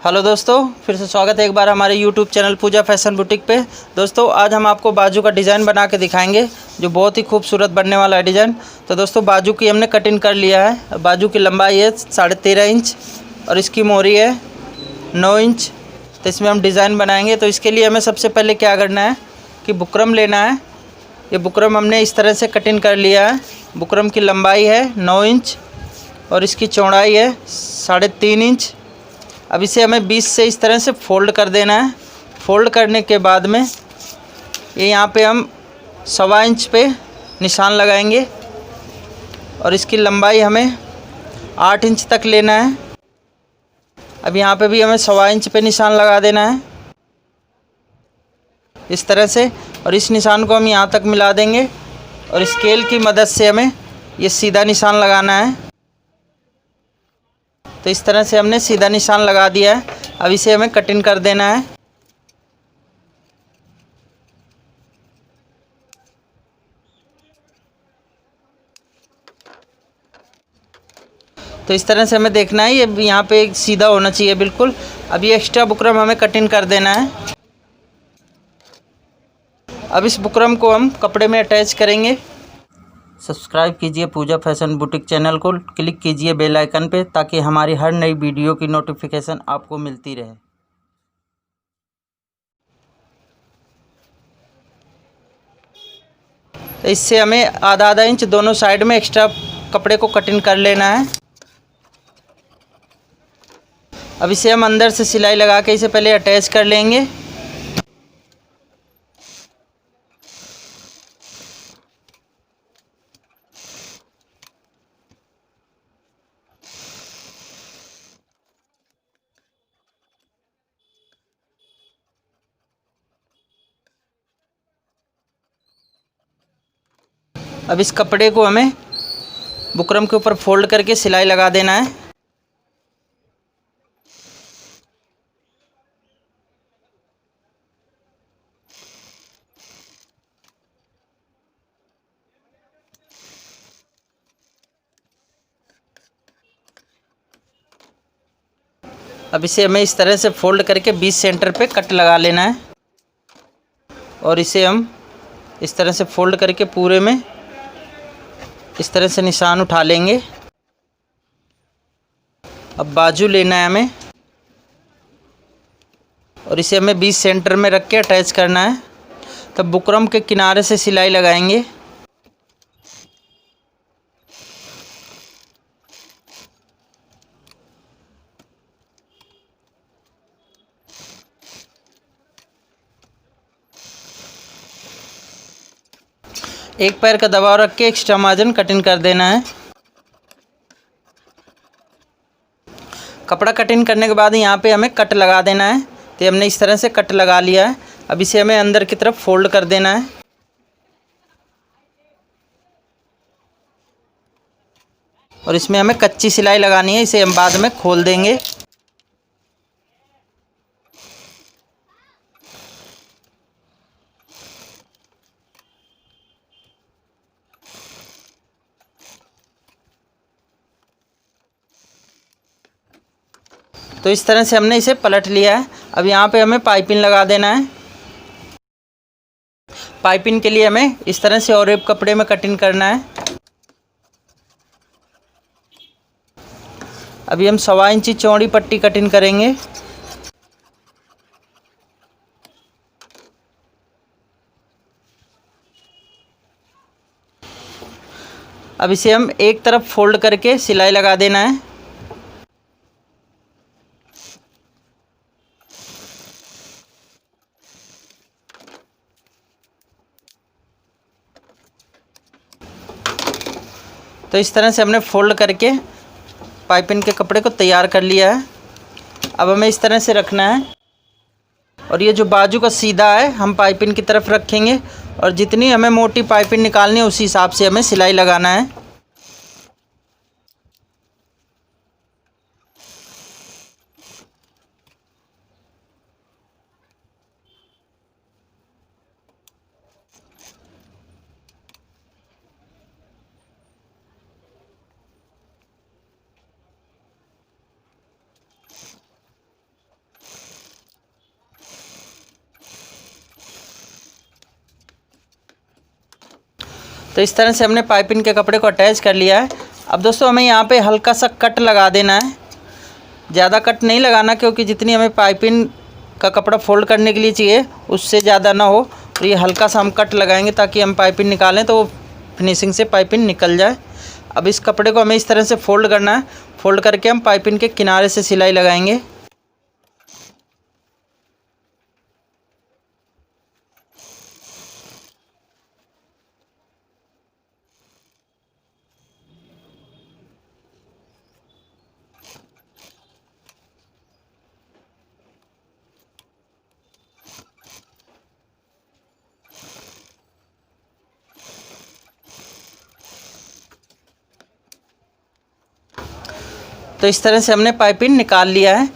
Hello दोस्तों, फिर से स्वागत है एक बार हमारे यूट्यूब चैनल पूजा फैशन बुटीक पे। दोस्तों आज हम आपको बाजू का डिज़ाइन बना के दिखाएंगे जो बहुत ही खूबसूरत बनने वाला है डिज़ाइन। तो दोस्तों बाजू की हमने कटिंग कर लिया है। बाजू की लंबाई है 13.5 इंच और इसकी मोहरी है 9 इंच। तो इसमें हम डिज़ाइन बनाएंगे। तो इसके लिए हमें सबसे पहले क्या करना है कि बुकरम लेना है। ये बुकरम हमने इस तरह से कटिंग कर लिया है। बुकरम की लंबाई है 9 इंच और इसकी चौड़ाई है 3.5 इंच। अब इसे हमें 20 से इस तरह से फ़ोल्ड कर देना है। फ़ोल्ड करने के बाद में ये यहाँ पे हम 1.25 इंच पे निशान लगाएंगे और इसकी लंबाई हमें 8 इंच तक लेना है। अब यहाँ पे भी हमें 1.25 इंच पे निशान लगा देना है इस तरह से। और इस निशान को हम यहाँ तक मिला देंगे और स्केल की मदद से हमें ये सीधा निशान लगाना है। तो इस तरह से हमने सीधा निशान लगा दिया है। अब इसे हमें कटिंग कर देना है। तो इस तरह से हमें देखना है, ये यहाँ पे सीधा होना चाहिए बिल्कुल। अब ये एक्स्ट्रा बुकरम हमें कटिंग कर देना है। अब इस बुकरम को हम कपड़े में अटैच करेंगे। सब्सक्राइब कीजिए पूजा फैशन बुटीक चैनल को, क्लिक कीजिए बेल आइकन पे ताकि हमारी हर नई वीडियो की नोटिफिकेशन आपको मिलती रहे। तो इससे हमें आधा इंच दोनों साइड में एक्स्ट्रा कपड़े को कटिंग कर लेना है। अब इसे हम अंदर से सिलाई लगा के इसे पहले अटैच कर लेंगे। अब इस कपड़े को हमें बुकरम के ऊपर फोल्ड करके सिलाई लगा देना है। अब इसे हमें इस तरह से फोल्ड करके 20 सेंटर पे कट लगा लेना है और इसे हम इस तरह से फोल्ड करके पूरे में इस तरह से निशान उठा लेंगे। अब बाजू लेना है हमें और इसे हमें 20 सेंटर में रख के अटैच करना है। तब बुकरम के किनारे से सिलाई लगाएंगे। एक पैर का दबाव रख के एक्स्ट्रा मार्जिन कटिंग कर देना है। कपड़ा कटिंग करने के बाद यहाँ पे हमें कट लगा देना है। तो हमने इस तरह से कट लगा लिया है। अब इसे हमें अंदर की तरफ फोल्ड कर देना है और इसमें हमें कच्ची सिलाई लगानी है। इसे हम बाद में खोल देंगे। तो इस तरह से हमने इसे पलट लिया है। अब यहाँ पे हमें पाइपिंग लगा देना है। पाइपिंग के लिए हमें इस तरह से और एक कपड़े में कटिंग करना है। अभी हम 1.25 इंची चौड़ी पट्टी कटिंग करेंगे। अब इसे हम एक तरफ फोल्ड करके सिलाई लगा देना है। तो इस तरह से हमने फोल्ड करके पाइपिंग के कपड़े को तैयार कर लिया है। अब हमें इस तरह से रखना है और ये जो बाजू का सीधा है हम पाइपिंग की तरफ रखेंगे और जितनी हमें मोटी पाइपिंग निकालनी है उसी हिसाब से हमें सिलाई लगाना है। तो इस तरह से हमने पाइपिंग के कपड़े को अटैच कर लिया है। अब दोस्तों हमें यहाँ पे हल्का सा कट लगा देना है, ज़्यादा कट नहीं लगाना, क्योंकि जितनी हमें पाइपिंग का कपड़ा फोल्ड करने के लिए चाहिए उससे ज़्यादा ना हो। तो ये हल्का सा हम कट लगाएंगे ताकि हम पाइपिंग निकालें तो वो फिनिशिंग से पाइपिंग निकल जाए। अब इस कपड़े को हमें इस तरह से फोल्ड करना है। फोल्ड करके हम पाइपिंग के किनारे से सिलाई लगाएंगे। तो इस तरह से हमने पाइपिंग निकाल लिया है।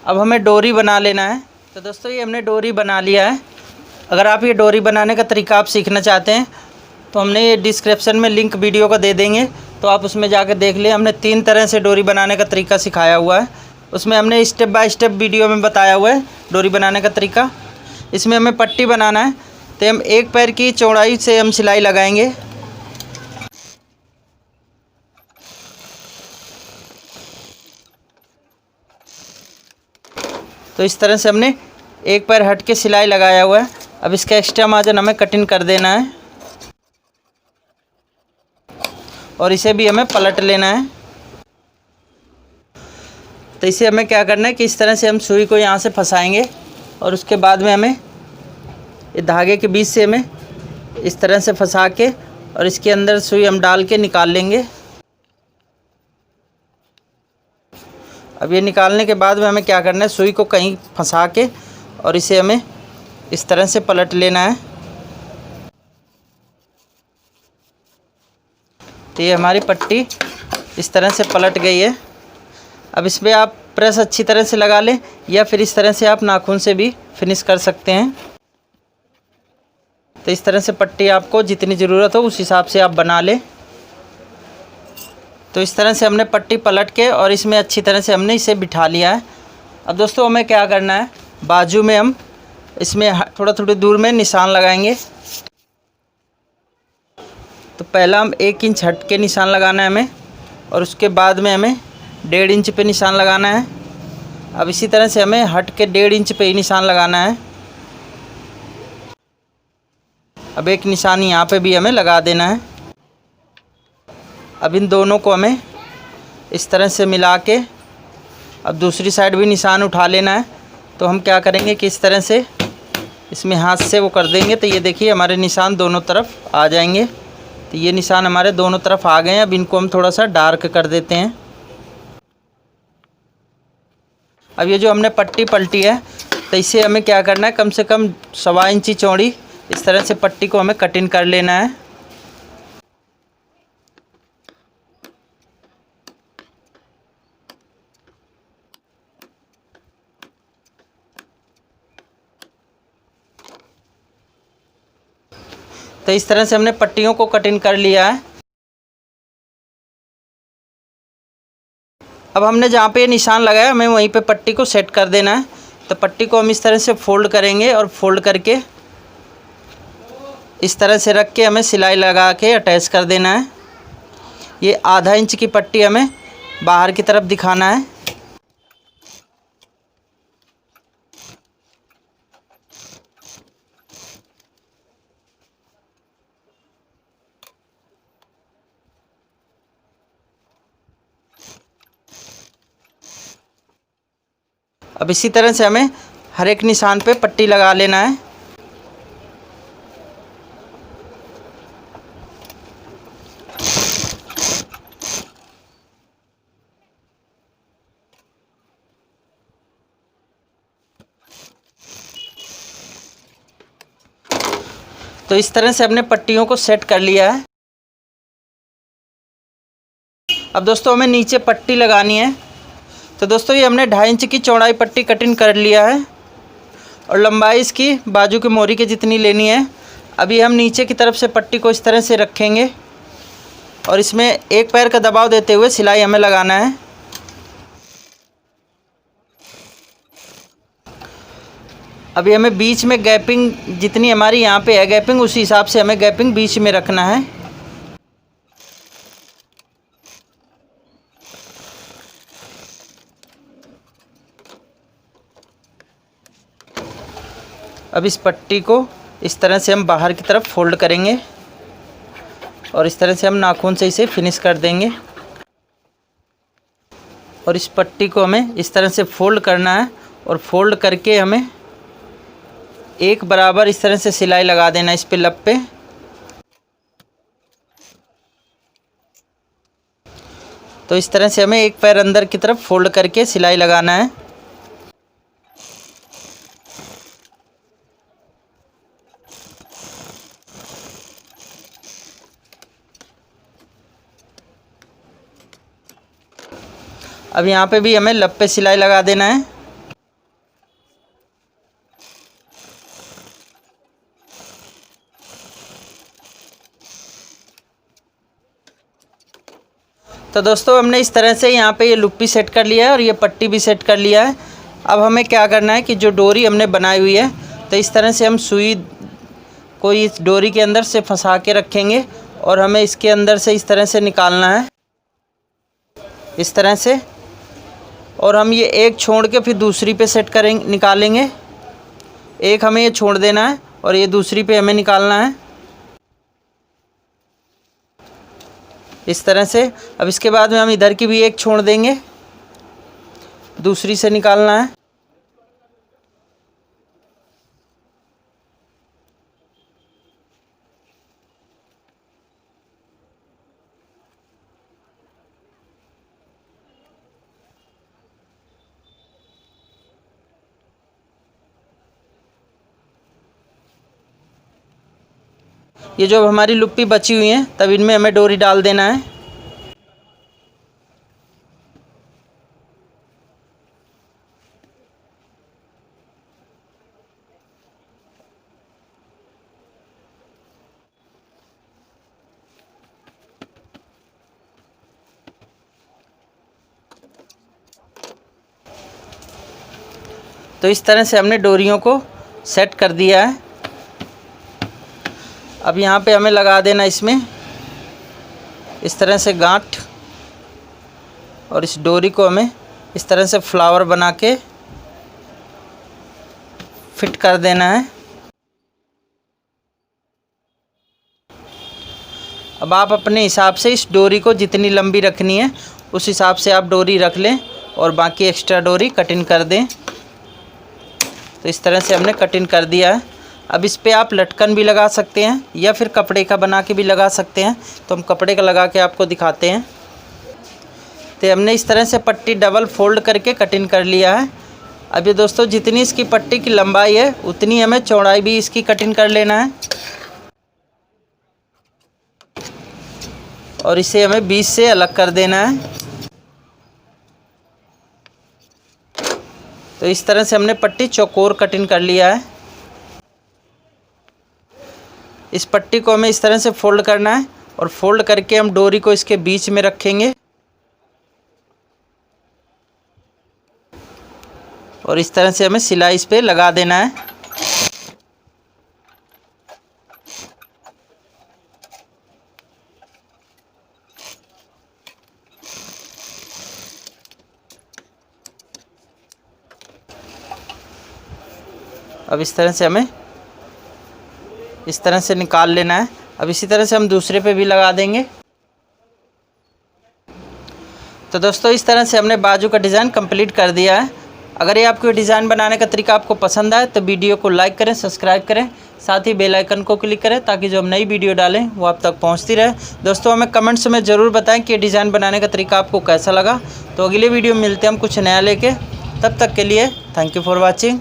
अब हमें डोरी बना लेना है। तो दोस्तों ये हमने डोरी बना लिया है। अगर आप ये डोरी बनाने का तरीका आप सीखना चाहते हैं तो हमने ये डिस्क्रिप्शन में लिंक वीडियो का दे देंगे, तो आप उसमें जाकर देख लें। हमने 3 तरह से डोरी बनाने का तरीका सिखाया हुआ है। उसमें हमने स्टेप बाय स्टेप वीडियो में बताया हुआ है डोरी बनाने का तरीका। इसमें हमें पट्टी बनाना है, तो हम एक पैर की चौड़ाई से हम सिलाई लगाएंगे। तो इस तरह से हमने एक पैर हट के सिलाई लगाया हुआ है। अब इसका एक्स्ट्रा मार्जिन हमें कटिंग कर देना है और इसे भी हमें पलट लेना है। तो इसे हमें क्या करना है कि इस तरह से हम सुई को यहाँ से फंसाएंगे और उसके बाद में हमें ये धागे के बीच से हमें इस तरह से फंसा के और इसके अंदर सुई हम डाल के निकाल लेंगे। अब ये निकालने के बाद में हमें क्या करना है, सुई को कहीं फंसा के और इसे हमें इस तरह से पलट लेना है। तो ये हमारी पट्टी इस तरह से पलट गई है। अब इसमें आप प्रेस अच्छी तरह से लगा लें या फिर इस तरह से आप नाखून से भी फिनिश कर सकते हैं। तो इस तरह से पट्टी आपको जितनी ज़रूरत हो उस हिसाब से आप बना लें। तो इस तरह से हमने पट्टी पलट के और इसमें अच्छी तरह से हमने इसे बिठा लिया है। अब दोस्तों हमें क्या करना है, बाजू में हम इसमें थोड़ी दूर में निशान लगाएंगे। तो पहला हम 1 इंच हट के निशान लगाना है हमें और उसके बाद में हमें 1.5 इंच पे निशान लगाना है। अब इसी तरह से हमें हट के 1.5 इंच पे ही निशान लगाना है। अब एक निशान यहाँ पे भी हमें लगा देना है। अब इन दोनों को हमें इस तरह से मिला के अब दूसरी साइड भी निशान उठा लेना है। तो हम क्या करेंगे कि इस तरह से इसमें हाथ से वो कर देंगे। तो ये देखिए हमारे निशान दोनों तरफ आ जाएंगे। तो ये निशान हमारे दोनों तरफ आ गए हैं। अब इनको हम थोड़ा सा डार्क कर देते हैं। अब ये जो हमने पट्टी पलटी है तो इसे हमें क्या करना है, कम से कम 1.25 इंची चौड़ी इस तरह से पट्टी को हमें कटिंग कर लेना है। तो इस तरह से हमने पट्टियों को कटिंग कर लिया है। अब हमने जहाँ पे निशान लगाया हमें वहीं पे पट्टी को सेट कर देना है। तो पट्टी को हम इस तरह से फोल्ड करेंगे और फोल्ड करके इस तरह से रख के हमें सिलाई लगा के अटैच कर देना है। ये ½ इंच की पट्टी हमें बाहर की तरफ दिखाना है। अब इसी तरह से हमें हर एक निशान पे पट्टी लगा लेना है। तो इस तरह से हमने पट्टियों को सेट कर लिया है। अब दोस्तों हमें नीचे पट्टी लगानी है। तो दोस्तों ये हमने 2.5 इंच की चौड़ाई पट्टी कटिंग कर लिया है और लंबाई इसकी बाजू की मोरी के जितनी लेनी है। अभी हम नीचे की तरफ से पट्टी को इस तरह से रखेंगे और इसमें एक पैर का दबाव देते हुए सिलाई हमें लगाना है। अभी हमें बीच में गैपिंग जितनी हमारी यहाँ पे है गैपिंग, उसी हिसाब से हमें गैपिंग बीच में रखना है। अब इस पट्टी को इस तरह से हम बाहर की तरफ फोल्ड करेंगे और इस तरह से हम नाखून से इसे फिनिश कर देंगे। और इस पट्टी को हमें इस तरह से फोल्ड करना है और फोल्ड करके हमें एक बराबर इस तरह से सिलाई लगा देना इस पे लब पे। तो इस तरह से हमें एक पैर अंदर की तरफ फोल्ड करके सिलाई लगाना है। अब यहाँ पे भी हमें लब पे सिलाई लगा देना है। तो दोस्तों हमने इस तरह से यहाँ पे ये लुप्पी सेट कर लिया है और ये पट्टी भी सेट कर लिया है। अब हमें क्या करना है कि जो डोरी हमने बनाई हुई है, तो इस तरह से हम सुई को इस डोरी के अंदर से फंसा के रखेंगे और हमें इसके अंदर से इस तरह से निकालना है, इस तरह से। और हम ये एक छोड़ के फिर दूसरी पे सेट करेंगे, निकालेंगे। एक हमें ये छोड़ देना है और ये दूसरी पे हमें निकालना है, इस तरह से। अब इसके बाद में हम इधर की भी एक छोड़ देंगे, दूसरी से निकालना है। ये जो हमारी लुप्पी बची हुई है, तब इनमें हमें डोरी डाल देना है। तो इस तरह से हमने डोरियों को सेट कर दिया है। अब यहाँ पे हमें लगा देना इसमें इस तरह से गांठ, और इस डोरी को हमें इस तरह से फ्लावर बना के फिट कर देना है। अब आप अपने हिसाब से इस डोरी को जितनी लंबी रखनी है उस हिसाब से आप डोरी रख लें और बाकी एक्स्ट्रा डोरी कटिंग कर दें। तो इस तरह से हमने कटिंग कर दिया है। अब इस पे आप लटकन भी लगा सकते हैं या फिर कपड़े का बना के भी लगा सकते हैं। तो हम कपड़े का लगा के आपको दिखाते हैं। तो हमने इस तरह से पट्टी डबल फोल्ड करके कटिंग कर लिया है। अब ये दोस्तों जितनी इसकी पट्टी की लंबाई है उतनी हमें चौड़ाई भी इसकी कटिंग कर लेना है और इसे हमें बीच से अलग कर देना है। तो इस तरह से हमने पट्टी चौकोर कटिंग कर लिया है। इस पट्टी को हमें इस तरह से फोल्ड करना है और फोल्ड करके हम डोरी को इसके बीच में रखेंगे और इस तरह से हमें सिलाई इस पे लगा देना है। अब इस तरह से हमें इस तरह से निकाल लेना है। अब इसी तरह से हम दूसरे पे भी लगा देंगे। तो दोस्तों इस तरह से हमने बाजू का डिज़ाइन कंप्लीट कर दिया है। अगर ये आपको डिज़ाइन बनाने का तरीका आपको पसंद आए तो वीडियो को लाइक करें, सब्सक्राइब करें, साथ ही बेल आइकन को क्लिक करें ताकि जो हम नई वीडियो डालें वो आप तक पहुंचती रहे। दोस्तों हमें कमेंट्स में ज़रूर बताएं कि ये डिज़ाइन बनाने का तरीका आपको कैसा लगा। तो अगले वीडियो में मिलते हैं हम कुछ नया लेके। तब तक के लिए थैंक यू फॉर वॉचिंग।